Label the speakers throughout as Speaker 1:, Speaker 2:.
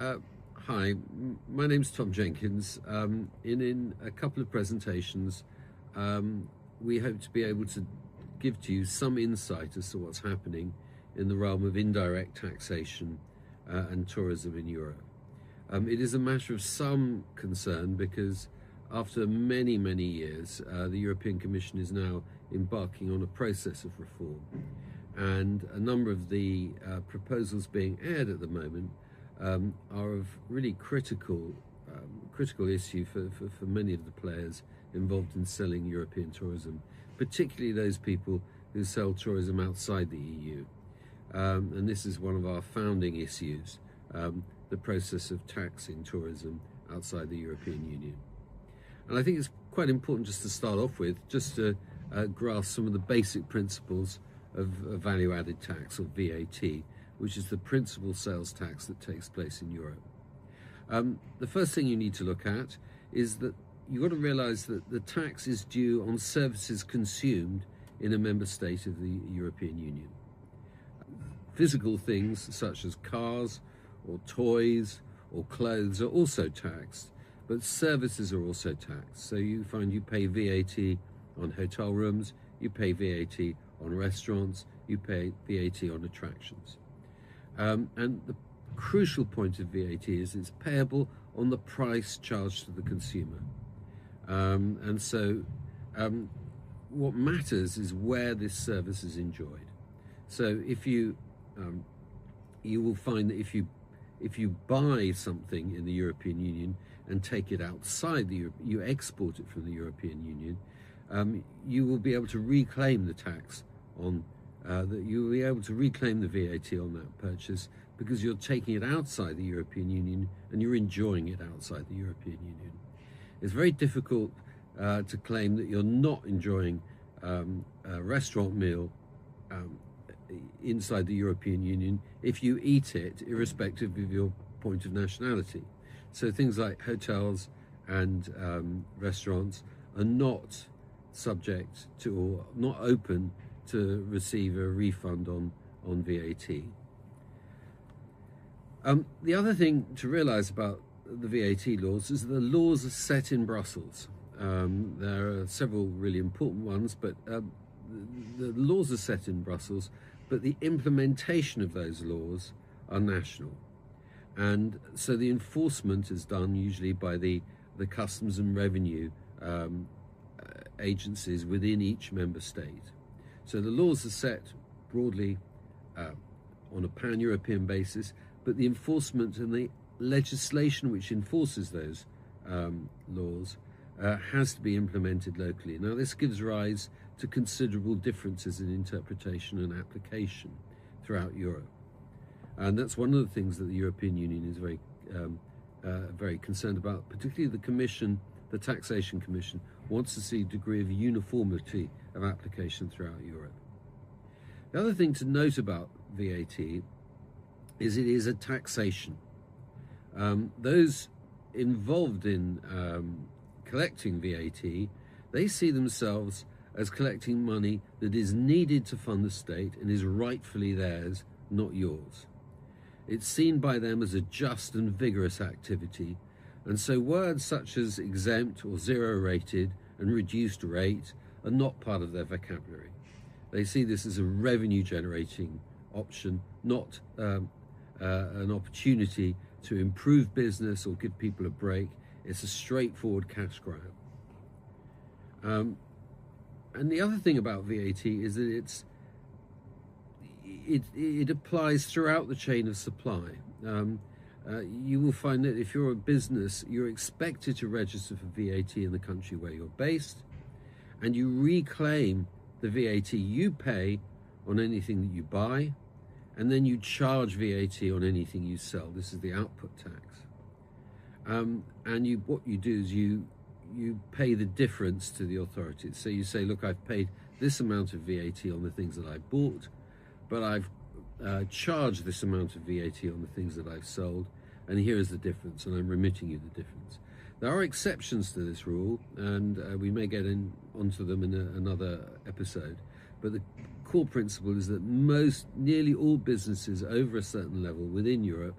Speaker 1: Uh, Hi, my name's Tom Jenkins. In a couple of presentations, we hope to be able to give to you some insight as to what's happening in the realm of indirect taxation and tourism in Europe. It is a matter of some concern because after many, many years, the European Commission is now embarking on a process of reform. And a number of the proposals being aired at the moment are of really critical issue for many of the players involved in selling European tourism, particularly those people who sell tourism outside the EU. And this is one of our founding issues, the process of taxing tourism outside the European Union. And I think it's quite important just to start off with, just to grasp some of the basic principles of value-added tax, or VAT, which is the principal sales tax that takes place in Europe. The first thing you need to look at is that you've got to realize that the tax is due on services consumed in a member state of the European Union. Physical things such as cars or toys or clothes are also taxed, but services are also taxed. So you find you pay VAT on hotel rooms, you pay VAT on restaurants, you pay VAT on attractions. And the crucial point of VAT is it's payable on the price charged to the consumer. And so what matters is where this service is enjoyed. So if you will find that if you buy something in the European Union and take it outside you export it from the European Union, you will be able to reclaim the tax on that you will be able to reclaim the VAT on that purchase because you're taking it outside the European Union and you're enjoying it outside the European Union. It's very difficult to claim that you're not enjoying a restaurant meal inside the European Union if you eat it irrespective of your point of nationality. So things like hotels and restaurants are not subject to or not open to receive a refund on VAT. The other thing to realize about the VAT laws is that the laws are set in Brussels. There are several really important ones, but the laws are set in Brussels, but the implementation of those laws are national. And so the enforcement is done usually by the customs and revenue agencies within each member state. So the laws are set broadly on a pan-European basis, but the enforcement and the legislation which enforces those laws has to be implemented locally. Now, this gives rise to considerable differences in interpretation and application throughout Europe. And that's one of the things that the European Union is very concerned about, particularly the Commission, the Taxation Commission, wants to see a degree of uniformity of application throughout Europe. The other thing to note about VAT is it is a taxation. Those involved in collecting VAT, they see themselves as collecting money that is needed to fund the state and is rightfully theirs, not yours. It's seen by them as a just and vigorous activity, and so words such as exempt or zero rated and reduced rate are not part of their vocabulary. They see this as a revenue generating option, not an opportunity to improve business or give people a break. It's a straightforward cash grab. And the other thing about VAT is that it applies throughout the chain of supply. You will find that if you're a business, you're expected to register for VAT in the country where you're based, and you reclaim the VAT you pay on anything that you buy, and then you charge VAT on anything you sell. This is the output tax. And what you do is you pay the difference to the authorities. So you say, look, I've paid this amount of VAT on the things that I bought, but I've charged this amount of VAT on the things that I've sold, and here is the difference, and I'm remitting you the difference. There are exceptions to this rule, and we may get onto them in another episode, but the core principle is that nearly all businesses over a certain level within Europe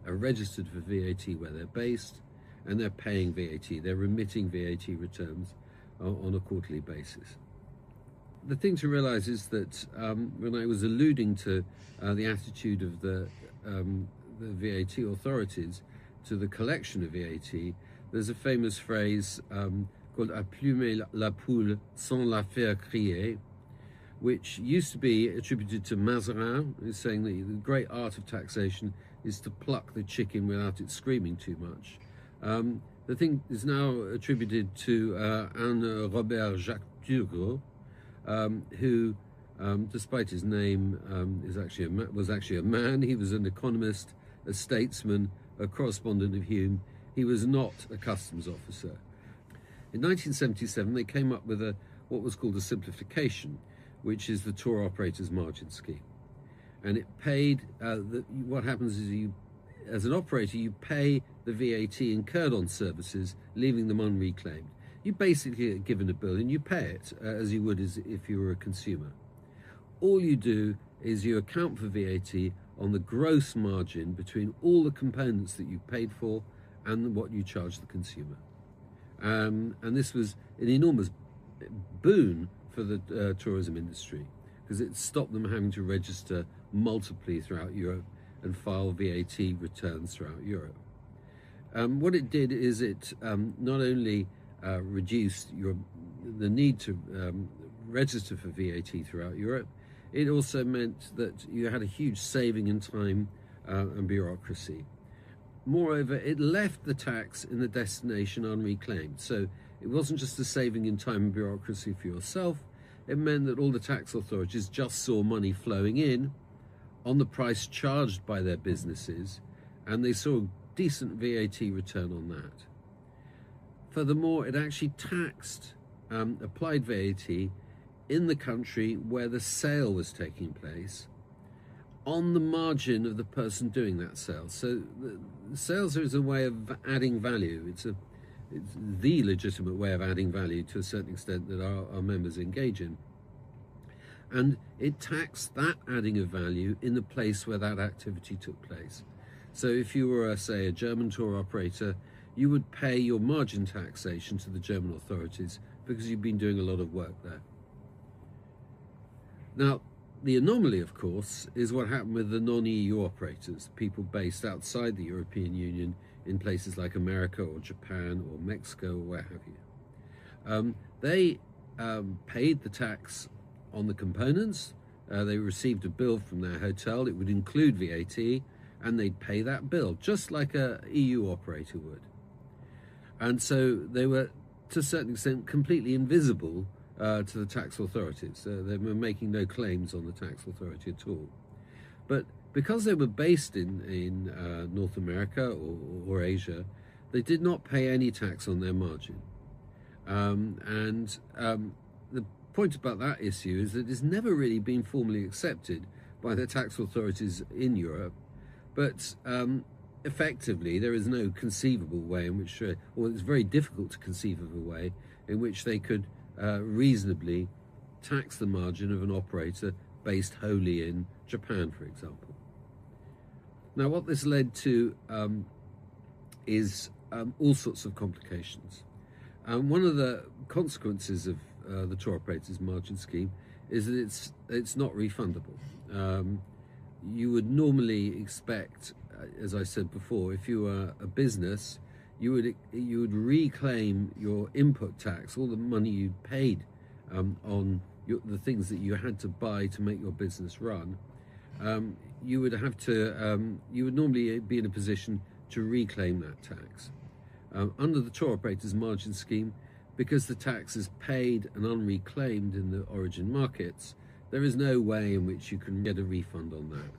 Speaker 1: are registered for VAT where they're based, and they're paying VAT. They're remitting VAT returns on a quarterly basis. The thing to realize is that when I was alluding to the attitude of the VAT authorities to the collection of VAT, there's a famous phrase called "Applumer la poule sans la faire crier," which used to be attributed to Mazarin, who's saying that the great art of taxation is to pluck the chicken without it screaming too much. The thing is now attributed to un Robert Jacques Turgot, who, despite his name, was actually a man. He was an economist, a statesman, a correspondent of Hume. He was not a customs officer. In 1977, they came up with what was called a simplification, which is the tour operator's margin scheme. And it paid, what happens is as an operator, you pay the VAT incurred on services, leaving them unreclaimed. You basically get given a bill and you pay it as you would as if you were a consumer. All you do is you account for VAT on the gross margin between all the components that you paid for and what you charge the consumer. And this was an enormous boon for the tourism industry, because it stopped them having to register multiply throughout Europe and file VAT returns throughout Europe. What it did is it not only reduced the need to register for VAT throughout Europe, it also meant that you had a huge saving in time and bureaucracy. Moreover, it left the tax in the destination unreclaimed. So it wasn't just a saving in time and bureaucracy for yourself. It meant that all the tax authorities just saw money flowing in on the price charged by their businesses, and they saw a decent VAT return on that. Furthermore, it actually taxed applied VAT in the country where the sale was taking place, on the margin of the person doing that sale. So the sales is a way of adding value. It's the legitimate way of adding value to a certain extent that our members engage in. And it taxed that adding of value in the place where that activity took place. So if you were, say, a German tour operator, you would pay your margin taxation to the German authorities because you've been doing a lot of work there. Now, the anomaly, of course, is what happened with the non-EU operators, people based outside the European Union in places like America or Japan or Mexico or where have you. They paid the tax on the components. They received a bill from their hotel. It would include VAT, and they'd pay that bill, just like a EU operator would. And so they were, to a certain extent, completely invisible to the tax authorities. They were making no claims on the tax authority at all. But because they were based in North America or Asia, they did not pay any tax on their margin. The point about that issue is that it's never really been formally accepted by the tax authorities in Europe, but effectively there is no conceivable way in which, or it's very difficult to conceive of a way in which they could reasonably tax the margin of an operator based wholly in Japan, for example. Now, what this led to is all sorts of complications. One of the consequences of the tour operator's margin scheme is that it's not refundable. You would normally expect, as I said before, if you were a business, you would reclaim your input tax, all the money you paid on the things that you had to buy to make your business run. You would normally be in a position to reclaim that tax. Under the tour operator's margin scheme, because the tax is paid and unreclaimed in the origin markets, there is no way in which you can get a refund on that.